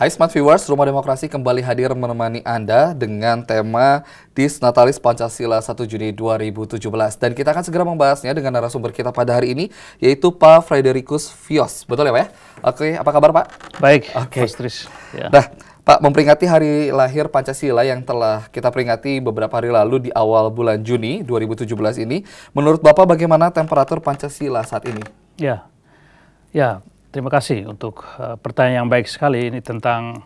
Hai Smart Viewers, Rumah Demokrasi kembali hadir menemani Anda dengan tema Dis Natalis Pancasila 1 Juni 2017. Dan kita akan segera membahasnya dengan narasumber kita pada hari ini, yaitu Pak Frederikus Vios. Betul ya Pak ya? Oke, apa kabar Pak? Baik, Oke. Mas Tris. Ya. Nah, Pak, memperingati hari lahir Pancasila yang telah kita peringati beberapa hari lalu di awal bulan Juni 2017 ini, menurut Bapak bagaimana temperatur Pancasila saat ini? Ya, terima kasih untuk pertanyaan yang baik sekali ini tentang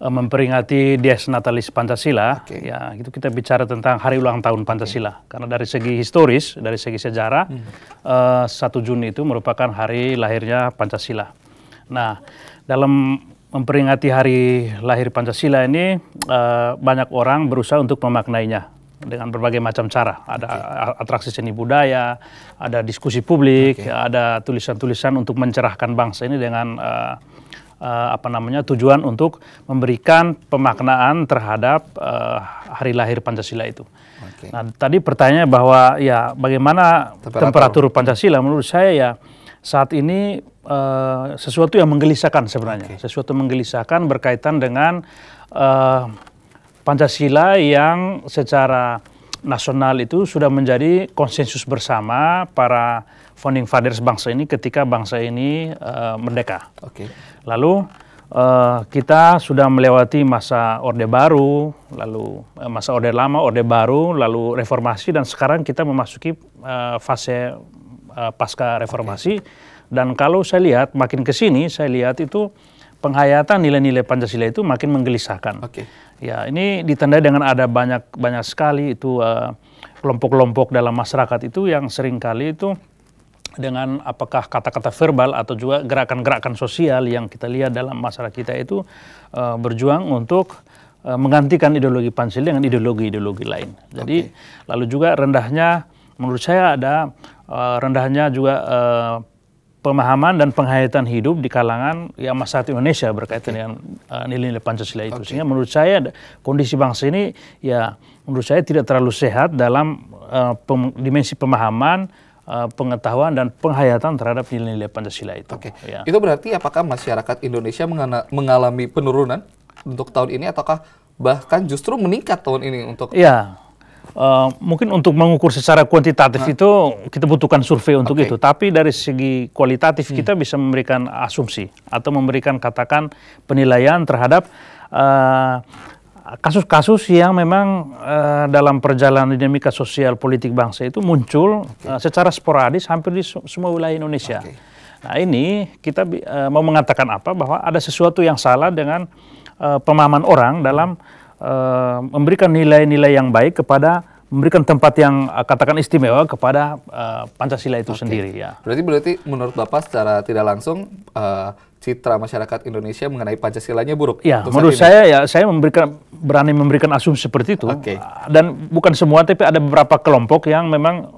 memperingati Dies Natalis Pancasila. Oke. Ya, itu kita bicara tentang hari ulang tahun Pancasila. Karena dari segi historis, dari segi sejarah, 1 Juni itu merupakan hari lahirnya Pancasila. Nah, dalam memperingati hari lahir Pancasila ini, banyak orang berusaha untuk memaknainya dengan berbagai macam cara. Ada atraksi seni budaya, ada diskusi publik, ada tulisan-tulisan untuk mencerahkan bangsa ini dengan tujuan untuk memberikan pemaknaan terhadap hari lahir Pancasila itu. Nah, tadi pertanyaannya bahwa ya bagaimana temperatur Pancasila, menurut saya ya saat ini sesuatu yang menggelisahkan sebenarnya. Sesuatu menggelisahkan berkaitan dengan Pancasila yang secara nasional itu sudah menjadi konsensus bersama para founding fathers bangsa ini ketika bangsa ini merdeka. Lalu kita sudah melewati masa Orde Baru, lalu masa Orde Lama, Orde Baru, lalu reformasi, dan sekarang kita memasuki fase pasca reformasi. Dan kalau saya lihat makin ke sini, saya lihat itu penghayatan nilai-nilai Pancasila itu makin menggelisahkan. Ya, ini ditandai dengan ada banyak sekali itu kelompok-kelompok dalam masyarakat itu yang seringkali itu dengan apakah kata-kata verbal atau juga gerakan-gerakan sosial yang kita lihat dalam masyarakat kita itu berjuang untuk menggantikan ideologi Pancasila dengan ideologi-ideologi lain. Jadi lalu juga rendahnya, menurut saya ada rendahnya juga pemahaman dan penghayatan hidup di kalangan ya masyarakat Indonesia berkaitan dengan nilai-nilai Pancasila itu. Sehingga menurut saya kondisi bangsa ini ya menurut saya tidak terlalu sehat dalam dimensi pemahaman, pengetahuan dan penghayatan terhadap nilai-nilai Pancasila itu. Ya. Itu berarti apakah masyarakat Indonesia mengalami penurunan untuk tahun ini ataukah bahkan justru meningkat tahun ini untuk? Ya. Mungkin untuk mengukur secara kuantitatif itu kita butuhkan survei untuk itu. Tapi dari segi kualitatif kita bisa memberikan asumsi atau memberikan katakan penilaian terhadap kasus-kasus yang memang dalam perjalanan dinamika sosial politik bangsa itu muncul secara sporadis hampir di semua wilayah Indonesia. Nah, ini kita mau mengatakan apa? Bahwa ada sesuatu yang salah dengan pemahaman orang dalam memberikan nilai-nilai yang baik kepada, memberikan tempat yang katakan istimewa kepada Pancasila itu sendiri. Ya. Berarti menurut Bapak secara tidak langsung citra masyarakat Indonesia mengenai Pancasilanya buruk? Ya, menurut saya ya saya berani memberikan asumsi seperti itu. Dan bukan semua, tapi ada beberapa kelompok yang memang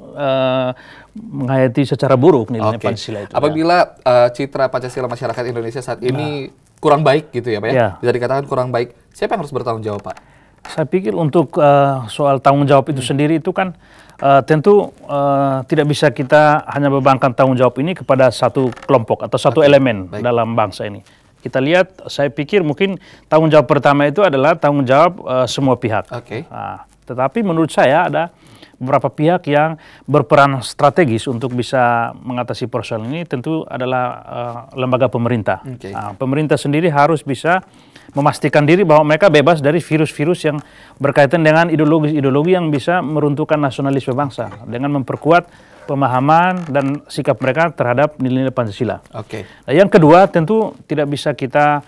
menghayati secara buruk nilai Pancasila itu. Apabila citra Pancasila masyarakat Indonesia saat ini kurang baik gitu ya Pak ya? Bisa dikatakan kurang baik. Siapa yang harus bertanggung jawab Pak? Saya pikir untuk soal tanggung jawab itu sendiri itu kan tentu tidak bisa kita hanya bebankan tanggung jawab ini kepada satu kelompok atau satu elemen dalam bangsa ini. Kita lihat, saya pikir mungkin tanggung jawab pertama itu adalah tanggung jawab semua pihak. Tetapi menurut saya ada beberapa pihak yang berperan strategis untuk bisa mengatasi persoalan ini, tentu adalah lembaga pemerintah. Pemerintah sendiri harus bisa memastikan diri bahwa mereka bebas dari virus-virus yang berkaitan dengan ideologi-ideologi yang bisa meruntuhkan nasionalisme bangsa dengan memperkuat pemahaman dan sikap mereka terhadap nilai-nilai Pancasila. Nah, yang kedua tentu tidak bisa kita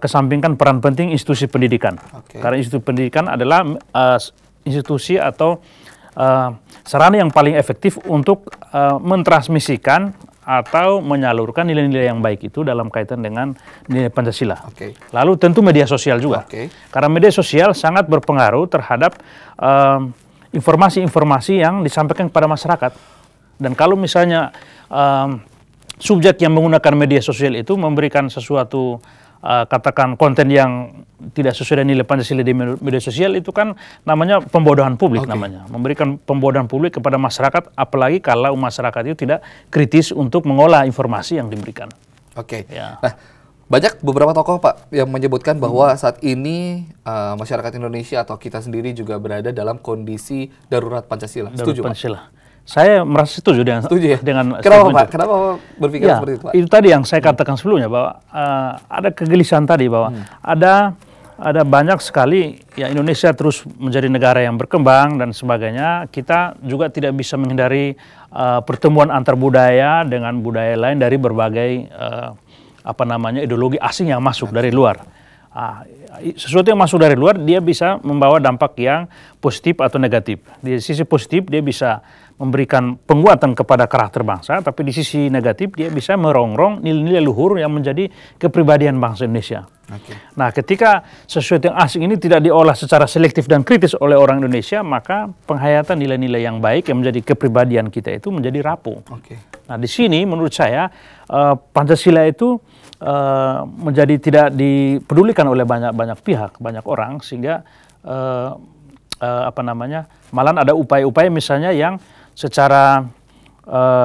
kesampingkan peran penting institusi pendidikan. Karena institusi pendidikan adalah institusi atau sarana yang paling efektif untuk mentransmisikan atau menyalurkan nilai-nilai yang baik itu dalam kaitan dengan nilai Pancasila. Lalu tentu media sosial juga. Karena media sosial sangat berpengaruh terhadap informasi-informasi yang disampaikan kepada masyarakat. Dan kalau misalnya subjek yang menggunakan media sosial itu memberikan sesuatu katakan konten yang tidak sesuai dengan nilai Pancasila di media sosial, itu kan namanya pembodohan publik namanya. Memberikan pembodohan publik kepada masyarakat, apalagi kalau masyarakat itu tidak kritis untuk mengolah informasi yang diberikan. Nah, Banyak beberapa tokoh Pak yang menyebutkan bahwa saat ini masyarakat Indonesia atau kita sendiri juga berada dalam kondisi darurat Pancasila. Setuju Pak? Saya merasa setuju dengan Kenapa Pak? Kenapa berpikir seperti itu Pak? Itu tadi yang saya katakan sebelumnya bahwa ada kegelisahan tadi bahwa ada banyak sekali ya Indonesia terus menjadi negara yang berkembang dan sebagainya. Kita juga tidak bisa menghindari pertemuan antar budaya dengan budaya lain dari berbagai ideologi asing yang masuk dari luar. Sesuatu yang masuk dari luar dia bisa membawa dampak yang positif atau negatif. Di sisi positif dia bisa memberikan penguatan kepada karakter bangsa, tapi di sisi negatif dia bisa merongrong nilai-nilai luhur yang menjadi kepribadian bangsa Indonesia. Nah, ketika sesuatu yang asing ini tidak diolah secara selektif dan kritis oleh orang Indonesia, maka penghayatan nilai-nilai yang baik yang menjadi kepribadian kita itu menjadi rapuh. Nah, di sini menurut saya Pancasila itu menjadi tidak dipedulikan oleh banyak pihak, banyak orang, sehingga malah ada upaya-upaya misalnya yang secara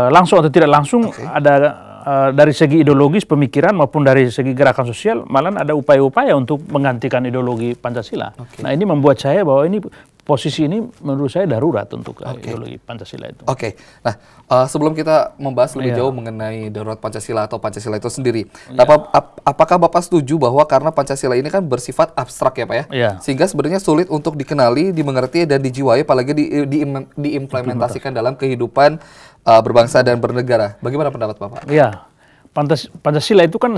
langsung atau tidak langsung ada dari segi ideologis pemikiran maupun dari segi gerakan sosial malah ada upaya-upaya untuk menggantikan ideologi Pancasila. Nah, ini membuat saya bahwa ini posisi ini menurut saya darurat untuk ideologi Pancasila itu. Nah, sebelum kita membahas lebih jauh mengenai darurat Pancasila atau Pancasila itu sendiri, apakah Bapak setuju bahwa karena Pancasila ini kan bersifat abstrak ya Pak ya? Sehingga sebenarnya sulit untuk dikenali, dimengerti, dan dijiwai, apalagi diimplementasikan dalam kehidupan berbangsa dan bernegara. Bagaimana pendapat Bapak? Ya, Pancasila itu kan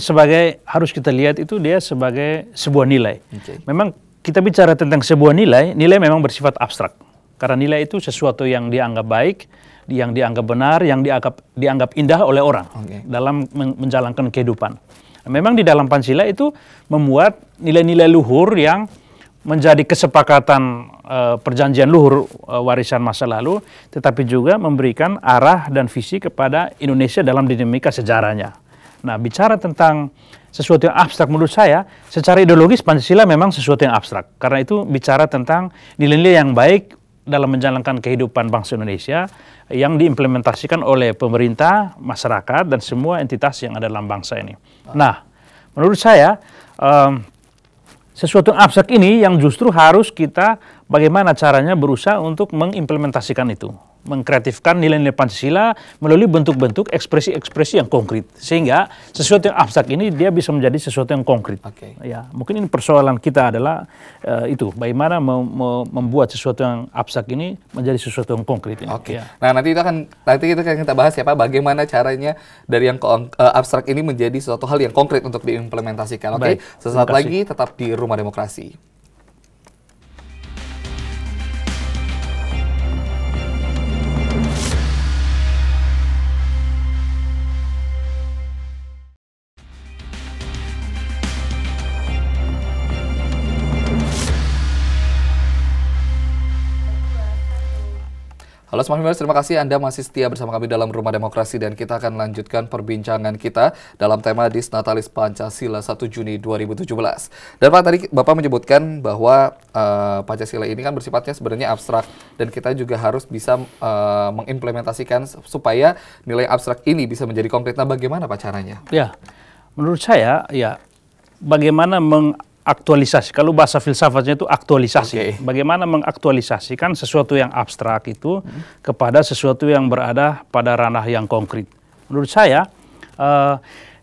harus kita lihat itu dia sebagai sebuah nilai. Memang kita bicara tentang sebuah nilai memang bersifat abstrak. Karena nilai itu sesuatu yang dianggap baik, yang dianggap benar, yang dianggap indah oleh orang dalam menjalankan kehidupan. Memang di dalam Pancasila itu memuat nilai-nilai luhur yang menjadi kesepakatan perjanjian luhur warisan masa lalu, tetapi juga memberikan arah dan visi kepada Indonesia dalam dinamika sejarahnya. Nah, bicara tentang sesuatu yang abstrak menurut saya, secara ideologis Pancasila memang sesuatu yang abstrak. Karena itu bicara tentang nilai-nilai yang baik dalam menjalankan kehidupan bangsa Indonesia yang diimplementasikan oleh pemerintah, masyarakat, dan semua entitas yang ada dalam bangsa ini. Nah, menurut saya sesuatu yang abstrak ini yang justru harus kita bagaimana caranya berusaha untuk mengimplementasikan itu. Mengkreatifkan nilai-nilai Pancasila melalui bentuk-bentuk ekspresi-ekspresi yang konkret. Sehingga sesuatu yang abstrak ini dia bisa menjadi sesuatu yang konkret. Ya, mungkin ini persoalan kita adalah itu. Bagaimana membuat sesuatu yang abstrak ini menjadi sesuatu yang konkret. Ya. Nah, nanti kita akan bahas ya Pak, bagaimana caranya dari yang abstrak ini menjadi sesuatu hal yang konkret untuk diimplementasikan. Sesaat lagi tetap di Rumah Demokrasi. Halo Smart Viewers, terima kasih Anda masih setia bersama kami dalam Rumah Demokrasi, dan kita akan lanjutkan perbincangan kita dalam tema Disnatalis Pancasila 1 Juni 2017. Dan Pak, tadi Bapak menyebutkan bahwa Pancasila ini kan bersifatnya sebenarnya abstrak, dan kita juga harus bisa mengimplementasikan supaya nilai abstrak ini bisa menjadi konkret. Nah, bagaimana Pak caranya? Ya, menurut saya ya bagaimana aktualisasi, kalau bahasa filsafatnya itu aktualisasi. Bagaimana mengaktualisasikan sesuatu yang abstrak itu kepada sesuatu yang berada pada ranah yang konkret. Menurut saya,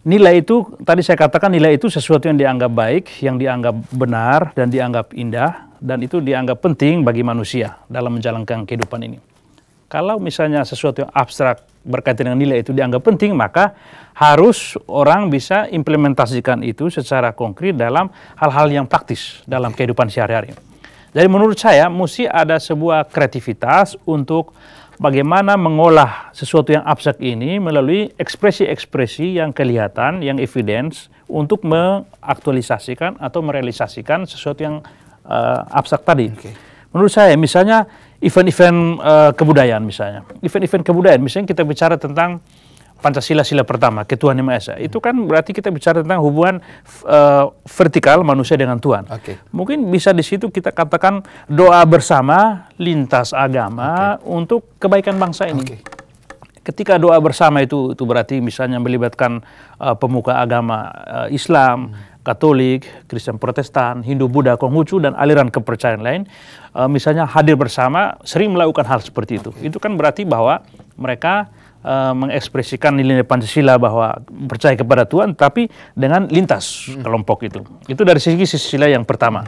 nilai itu, tadi saya katakan nilai itu sesuatu yang dianggap baik, yang dianggap benar, dan dianggap indah, dan itu dianggap penting bagi manusia dalam menjalankan kehidupan ini. Kalau misalnya sesuatu yang abstrak berkaitan dengan nilai itu dianggap penting, maka harus orang bisa implementasikan itu secara konkret dalam hal-hal yang praktis dalam kehidupan sehari-hari. Jadi menurut saya mesti ada sebuah kreativitas untuk bagaimana mengolah sesuatu yang abstrak ini melalui ekspresi-ekspresi yang kelihatan, yang evidence, untuk mengaktualisasikan atau merealisasikan sesuatu yang abstrak tadi. Menurut saya misalnya event-event kebudayaan misalnya. Event-event kebudayaan, misalnya kita bicara tentang Pancasila sila pertama, Ketuhanan Yang Maha Esa. Itu kan berarti kita bicara tentang hubungan vertikal manusia dengan Tuhan. Mungkin bisa di situ kita katakan doa bersama lintas agama untuk kebaikan bangsa ini. ketika doa bersama itu berarti misalnya melibatkan pemuka agama Islam, Katolik, Kristen Protestan, Hindu, Buddha, Konghucu, dan aliran kepercayaan lain, misalnya hadir bersama, sering melakukan hal seperti itu. Itu kan berarti bahwa mereka mengekspresikan nilai Pancasila bahwa percaya kepada Tuhan, tapi dengan lintas kelompok itu. Itu dari segi sila yang pertama.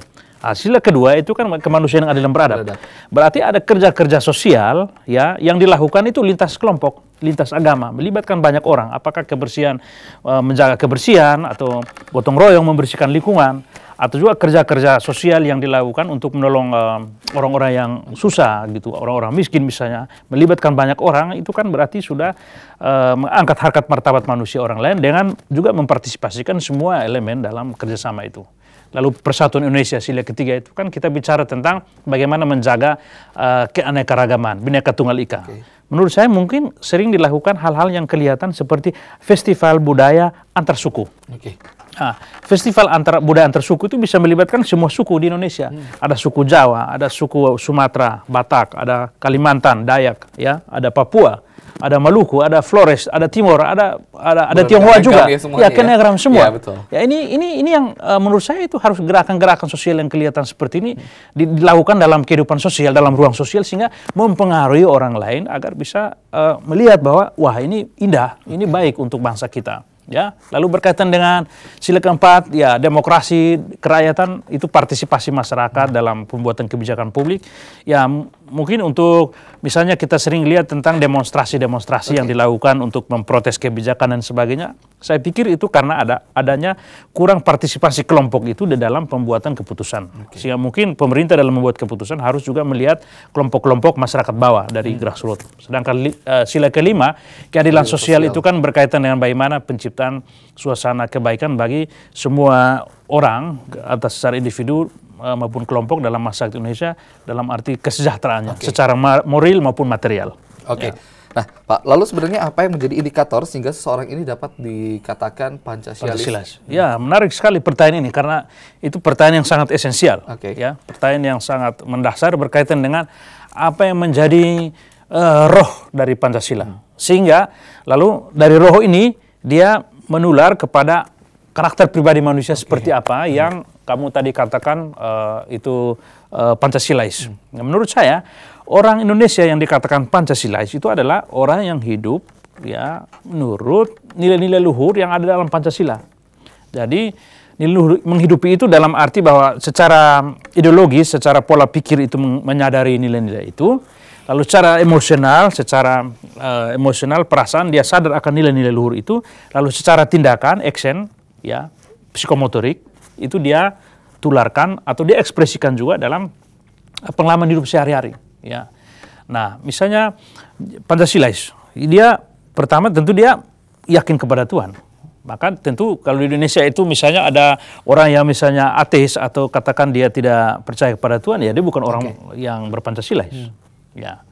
Sila kedua itu kan kemanusiaan yang adil dan beradab. Berarti ada kerja-kerja sosial ya yang dilakukan itu lintas kelompok, lintas agama, melibatkan banyak orang. Apakah kebersihan, menjaga kebersihan, atau gotong royong membersihkan lingkungan, atau juga kerja-kerja sosial yang dilakukan untuk menolong orang-orang yang susah gitu, orang-orang miskin misalnya, melibatkan banyak orang, itu kan berarti sudah mengangkat harkat martabat manusia orang lain dengan juga mempartisipasikan semua elemen dalam kerjasama itu. Lalu Persatuan Indonesia sila ketiga itu kan kita bicara tentang bagaimana menjaga keanekaragaman, Bhinneka Tunggal Ika. Menurut saya mungkin sering dilakukan hal-hal yang kelihatan seperti festival budaya antar suku. Festival budaya antar suku itu bisa melibatkan semua suku di Indonesia. Ada suku Jawa, ada suku Sumatera, Batak, ada Kalimantan, Dayak, ya, ada Papua, ada Maluku, ada Flores, ada Timor, ada Tionghoa juga. Ya, keanekaragaman semua. Ya, betul. Ya, ini yang menurut saya itu harus gerakan-gerakan sosial yang kelihatan seperti ini dilakukan dalam kehidupan sosial, dalam ruang sosial, sehingga mempengaruhi orang lain agar bisa melihat bahwa wah ini indah, ini baik untuk bangsa kita. Ya, lalu berkaitan dengan sila keempat, ya demokrasi, kerakyatan, itu partisipasi masyarakat dalam pembuatan kebijakan publik. Ya, mungkin untuk misalnya kita sering lihat tentang demonstrasi-demonstrasi yang dilakukan untuk memprotes kebijakan dan sebagainya. Saya pikir itu karena adanya kurang partisipasi kelompok itu di dalam pembuatan keputusan. Sehingga mungkin pemerintah dalam membuat keputusan harus juga melihat kelompok-kelompok masyarakat bawah dari grassroots. Sedangkan sila kelima, keadilan sosial itu kan berkaitan dengan bagaimana penciptaan suasana kebaikan bagi semua orang atas secara individu maupun kelompok dalam masyarakat Indonesia dalam arti kesejahteraannya secara moral maupun material. Ya. Nah, Pak, lalu sebenarnya apa yang menjadi indikator sehingga seseorang ini dapat dikatakan Pancasialis? Ya, menarik sekali pertanyaan ini karena itu pertanyaan yang sangat esensial. Ya, pertanyaan yang sangat mendasar berkaitan dengan apa yang menjadi roh dari Pancasila. Sehingga lalu dari roh ini dia menular kepada karakter pribadi manusia seperti apa yang kamu tadi katakan itu Pancasilais. Nah, menurut saya orang Indonesia yang dikatakan Pancasilais itu adalah orang yang hidup ya menurut nilai-nilai luhur yang ada dalam Pancasila. Jadi nilai menghidupi itu dalam arti bahwa secara ideologis, secara pola pikir itu menyadari nilai-nilai itu. Lalu secara emosional, perasaan dia sadar akan nilai-nilai luhur itu. Lalu secara tindakan, action, ya, psikomotorik itu dia tularkan atau dia ekspresikan juga dalam pengalaman hidup sehari-hari. Ya. Nah, misalnya Pancasilais, dia pertama tentu dia yakin kepada Tuhan. Maka tentu kalau di Indonesia itu misalnya ada orang yang misalnya ateis atau katakan dia tidak percaya kepada Tuhan, ya dia bukan orang yang berPancasilais. Ya.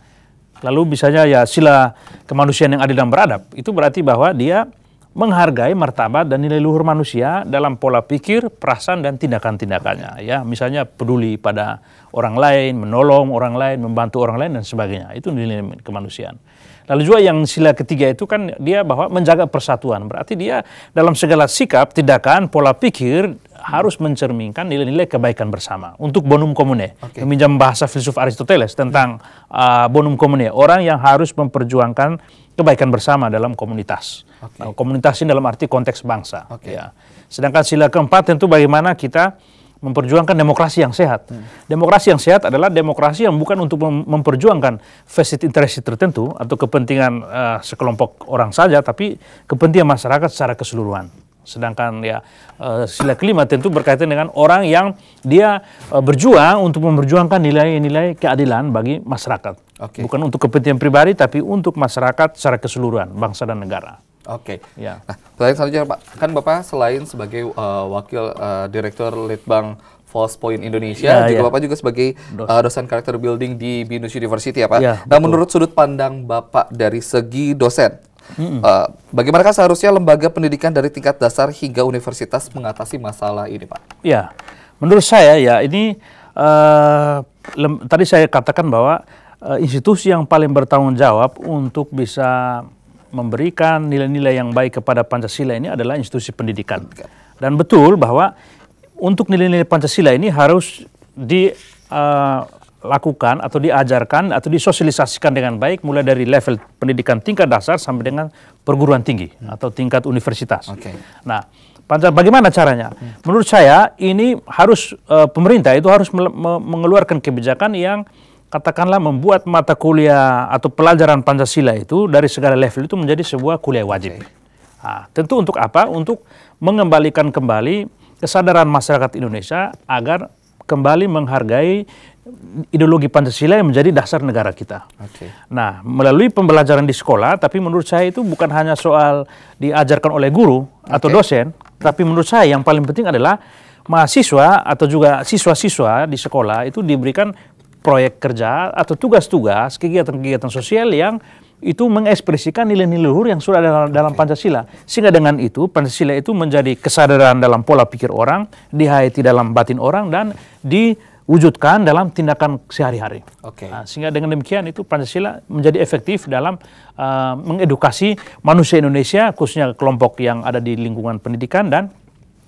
Lalu misalnya ya sila kemanusiaan yang adil dan beradab, itu berarti bahwa dia menghargai martabat dan nilai luhur manusia dalam pola pikir, perasaan dan tindakan-tindakannya. Ya, misalnya peduli pada orang lain, menolong orang lain, membantu orang lain dan sebagainya. Itu nilai kemanusiaan. Lalu juga yang sila ketiga itu kan dia bahwa menjaga persatuan. Berarti dia dalam segala sikap, tindakan, pola pikir harus mencerminkan nilai-nilai kebaikan bersama. Untuk bonum commune, meminjam bahasa filsuf Aristoteles tentang bonum commune, orang yang harus memperjuangkan kebaikan bersama dalam komunitas. Komunitas ini dalam arti konteks bangsa. Ya. Sedangkan sila keempat tentu bagaimana kita memperjuangkan demokrasi yang sehat. Demokrasi yang sehat adalah demokrasi yang bukan untuk memperjuangkan vested interest tertentu atau kepentingan sekelompok orang saja, tapi kepentingan masyarakat secara keseluruhan. Sedangkan ya sila kelima tentu berkaitan dengan orang yang dia berjuang untuk memperjuangkan nilai-nilai keadilan bagi masyarakat. Bukan untuk kepentingan pribadi, tapi untuk masyarakat secara keseluruhan, bangsa dan negara. Ya. Nah, pertanyaan selanjutnya Pak, kan Bapak selain sebagai wakil direktur Litbang Forcepoint Indonesia, juga Bapak juga sebagai dosen character building di Binus University ya Pak. Nah, menurut sudut pandang Bapak dari segi dosen, bagaimanakah seharusnya lembaga pendidikan dari tingkat dasar hingga universitas mengatasi masalah ini Pak? Ya, menurut saya ya ini tadi saya katakan bahwa institusi yang paling bertanggung jawab untuk bisa memberikan nilai-nilai yang baik kepada Pancasila ini adalah institusi pendidikan. Dan betul bahwa untuk nilai-nilai Pancasila ini harus dilakukan atau diajarkan atau disosialisasikan dengan baik mulai dari level pendidikan tingkat dasar sampai dengan perguruan tinggi atau tingkat universitas. Nah, bagaimana caranya? Menurut saya ini harus pemerintah itu harus mengeluarkan kebijakan yang katakanlah membuat mata kuliah atau pelajaran Pancasila itu dari segala level itu menjadi sebuah kuliah wajib. Nah, tentu untuk apa? Untuk mengembalikan kembali kesadaran masyarakat Indonesia agar kembali menghargai ideologi Pancasila yang menjadi dasar negara kita. Nah, melalui pembelajaran di sekolah, tapi menurut saya itu bukan hanya soal diajarkan oleh guru atau dosen, tapi menurut saya yang paling penting adalah mahasiswa atau juga siswa-siswa di sekolah itu diberikan proyek kerja atau tugas-tugas, kegiatan-kegiatan sosial yang itu mengekspresikan nilai-nilai luhur yang sudah ada dalam Pancasila. Sehingga dengan itu, Pancasila itu menjadi kesadaran dalam pola pikir orang, dihayati dalam batin orang, dan diwujudkan dalam tindakan sehari-hari. Nah, sehingga dengan demikian itu Pancasila menjadi efektif dalam mengedukasi manusia Indonesia, khususnya kelompok yang ada di lingkungan pendidikan, dan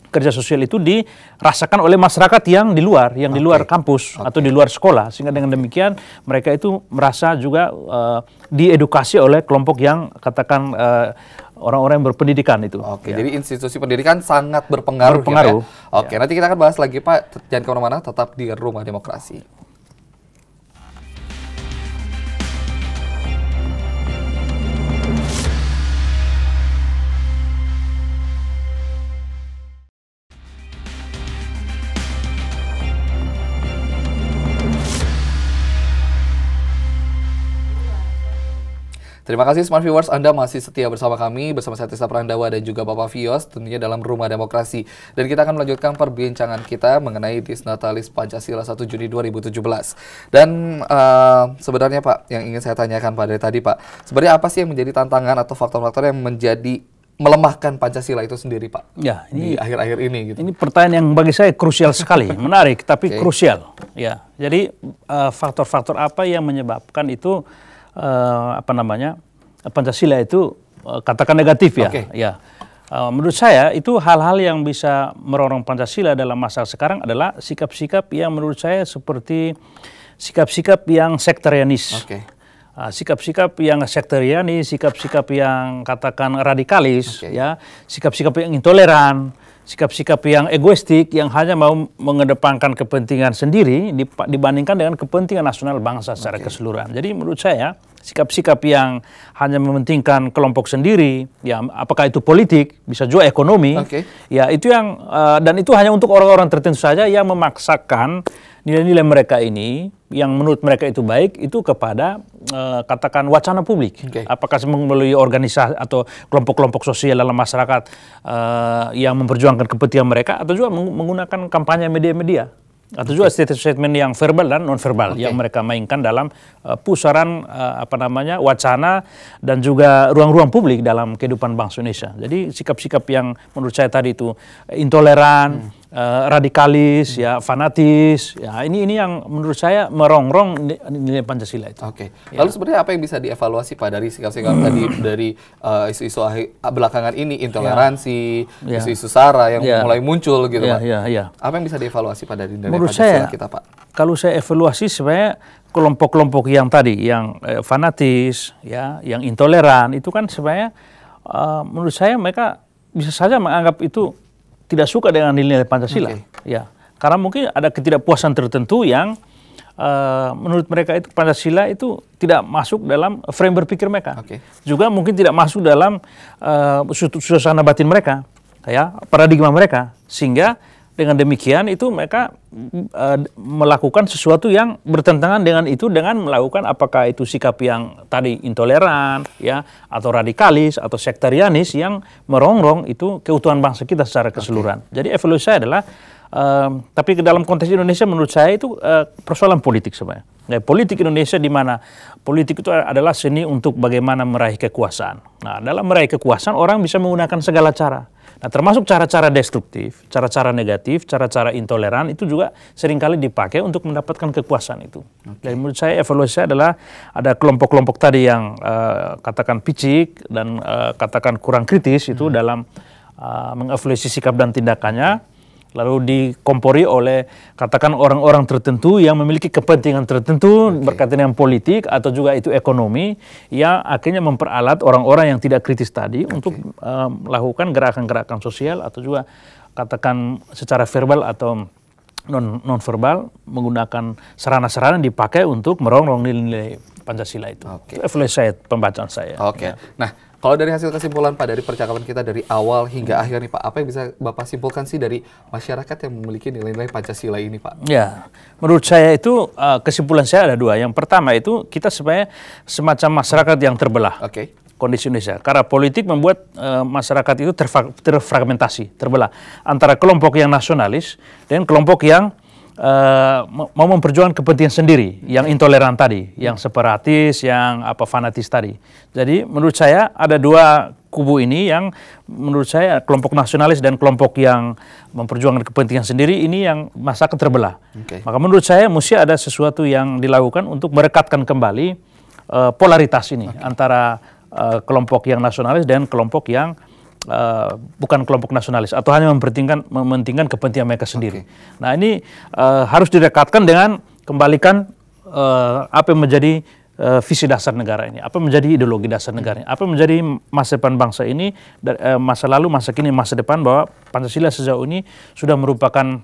kerja sosial itu dirasakan oleh masyarakat yang di luar, di luar kampus atau di luar sekolah, sehingga dengan demikian mereka itu merasa juga diedukasi oleh kelompok yang katakan orang-orang yang berpendidikan itu. Jadi institusi pendidikan sangat berpengaruh. Ya? Nanti kita akan bahas lagi Pak, jangan kemana-mana, tetap di Rumah Demokrasi. Terima kasih Smart Viewers, Anda masih setia bersama kami, bersama saya Tisa Prandawa dan juga Bapak Vios, tentunya dalam Rumah Demokrasi. Dan kita akan melanjutkan perbincangan kita mengenai Disnatalis Pancasila 1 Juni 2017. Dan sebenarnya Pak, yang ingin saya tanyakan pada tadi Pak, sebenarnya apa sih yang menjadi tantangan atau faktor-faktor yang menjadi melemahkan Pancasila itu sendiri Pak? Ya, ini di akhir-akhir ini gitu. Ini pertanyaan yang bagi saya krusial sekali, menarik tapi krusial. Ya, jadi faktor-faktor apa yang menyebabkan itu Pancasila itu katakan negatif ya. Ya. Menurut saya itu hal-hal yang bisa merorong Pancasila dalam masa sekarang adalah sikap-sikap yang menurut saya seperti sikap-sikap yang sektarianis. Sikap-sikap yang sektarianis, sikap-sikap yang katakan radikalis, ya, sikap-sikap yang intoleran, sikap-sikap yang egoistik yang hanya mau mengedepankan kepentingan sendiri dibandingkan dengan kepentingan nasional bangsa secara keseluruhan. Jadi menurut saya sikap-sikap yang hanya mementingkan kelompok sendiri, ya apakah itu politik, bisa juga ekonomi, ya itu yang dan itu hanya untuk orang-orang tertentu saja yang memaksakan nilai-nilai mereka ini yang menurut mereka itu baik itu kepada katakan wacana publik. Apakah melalui organisasi atau kelompok-kelompok sosial dalam masyarakat yang memperjuangkan kepentingan mereka, atau juga menggunakan kampanye media-media, atau juga statement yang verbal dan non-verbal yang mereka mainkan dalam pusaran wacana dan juga ruang-ruang publik dalam kehidupan bangsa Indonesia. Jadi sikap-sikap yang menurut saya tadi itu intoleran, radikalis, ya fanatis, ya ini yang menurut saya merongrong nilai Pancasila itu. Lalu sebenarnya apa yang bisa dievaluasi Pak dari sikap-sikap tadi, dari isu-isu belakangan ini, intoleransi, isu-isu SARA yang mulai muncul gitu Pak. Apa yang bisa dievaluasi Pak dari menurut Pancasila saya, kita Pak? Kalau saya evaluasi sebenarnya kelompok-kelompok yang tadi, yang fanatis, ya, yang intoleran itu kan sebenarnya menurut saya mereka bisa saja menganggap itu tidak suka dengan nilai Pancasila, ya, karena mungkin ada ketidakpuasan tertentu yang menurut mereka itu Pancasila itu tidak masuk dalam frame berpikir mereka, juga mungkin tidak masuk dalam suasana batin mereka, ya, paradigma mereka, sehingga dengan demikian itu mereka melakukan sesuatu yang bertentangan dengan itu dengan melakukan apakah itu sikap yang tadi intoleran, ya, atau radikalis atau sektarianis yang merongrong itu keutuhan bangsa kita secara keseluruhan. Jadi evaluasi saya adalah tapi ke dalam konteks Indonesia menurut saya itu persoalan politik sebenarnya. Politik Indonesia di mana politik itu adalah seni untuk bagaimana meraih kekuasaan. Nah, dalam meraih kekuasaan orang bisa menggunakan segala cara. Nah, termasuk cara-cara destruktif, cara-cara negatif, cara-cara intoleran itu juga seringkali dipakai untuk mendapatkan kekuasaan itu. Dan menurut saya evaluasi adalah ada kelompok-kelompok tadi yang katakan picik dan katakan kurang kritis itu dalam mengevaluasi sikap dan tindakannya, lalu dikompori oleh katakan orang-orang tertentu yang memiliki kepentingan tertentu berkaitan dengan politik atau juga itu ekonomi, yang akhirnya memperalat orang-orang yang tidak kritis tadi untuk melakukan gerakan-gerakan sosial atau juga katakan secara verbal atau non verbal menggunakan sarana-sarana yang dipakai untuk merongrong nilai-nilai Pancasila itu. Itu evaluasi saya, pembacaan saya. Ya. Nah, kalau dari hasil kesimpulan Pak, dari percakapan kita dari awal hingga akhir nih Pak, apa yang bisa Bapak simpulkan sih dari masyarakat yang memiliki nilai-nilai Pancasila ini Pak? Ya, menurut saya itu kesimpulan saya ada dua. Yang pertama itu kita sebenarnya semacam masyarakat yang terbelah. Kondisi Indonesia. Karena politik membuat masyarakat itu terfragmentasi, terbelah antara kelompok yang nasionalis dan kelompok yang mau memperjuangkan kepentingan sendiri, yang intoleran tadi, yang separatis, yang fanatis tadi. Jadi menurut saya ada dua kubu ini yang menurut saya kelompok nasionalis dan kelompok yang memperjuangkan kepentingan sendiri ini yang masyarakat terbelah. Maka menurut saya mesti ada sesuatu yang dilakukan untuk merekatkan kembali polaritas ini antara kelompok yang nasionalis dan kelompok yang bukan kelompok nasionalis atau hanya mementingkan kepentingan mereka sendiri. Nah, ini harus direkatkan dengan kembalikan apa yang menjadi visi dasar negara ini, apa menjadi ideologi dasar negara ini, apa menjadi masa depan bangsa ini, masa lalu, masa kini, masa depan, bahwa Pancasila sejauh ini sudah merupakan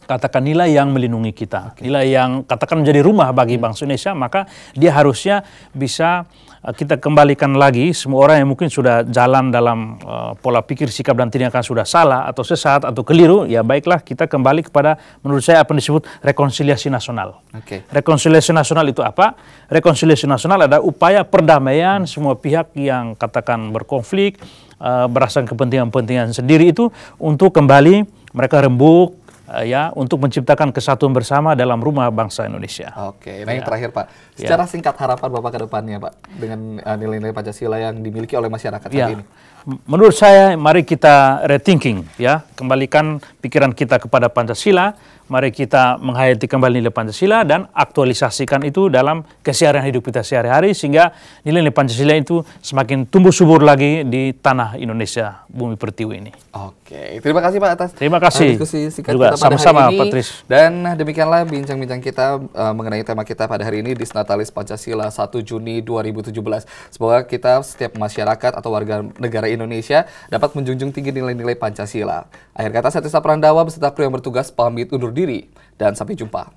katakan nilai yang melindungi kita, nilai yang katakan menjadi rumah bagi bangsa Indonesia. Maka dia harusnya bisa kita kembalikan lagi. Semua orang yang mungkin sudah jalan dalam pola pikir, sikap dan tindakan sudah salah atau sesat atau keliru, ya baiklah kita kembali kepada menurut saya apa yang disebut rekonsiliasi nasional. Rekonsiliasi nasional itu apa? Rekonsiliasi nasional adalah upaya perdamaian semua pihak yang katakan berkonflik berdasarkan kepentingan-kepentingan sendiri itu untuk kembali mereka rembuk, ya, untuk menciptakan kesatuan bersama dalam rumah bangsa Indonesia. Nah yang terakhir Pak, secara singkat harapan Bapak ke depannya Pak, dengan nilai-nilai Pancasila yang dimiliki oleh masyarakat saat ini. Menurut saya mari kita rethinking, ya, kembalikan pikiran kita kepada Pancasila, mari kita menghayati kembali nilai Pancasila dan aktualisasikan itu dalam keseharian hidup kita sehari-hari sehingga nilai-nilai Pancasila itu semakin tumbuh subur lagi di tanah Indonesia, bumi pertiwi ini. Terima kasih Pak atas diskusi singkat juga kita pada sama-sama, hari ini. Patris. Dan demikianlah bincang-bincang kita mengenai tema kita pada hari ini, Disnatalis Pancasila 1 Juni 2017. Semoga kita setiap masyarakat atau warga negara Indonesia dapat menjunjung tinggi nilai-nilai Pancasila. Akhir kata, saya Tisa Prandawa beserta kru yang bertugas pamit undur diri dan sampai jumpa.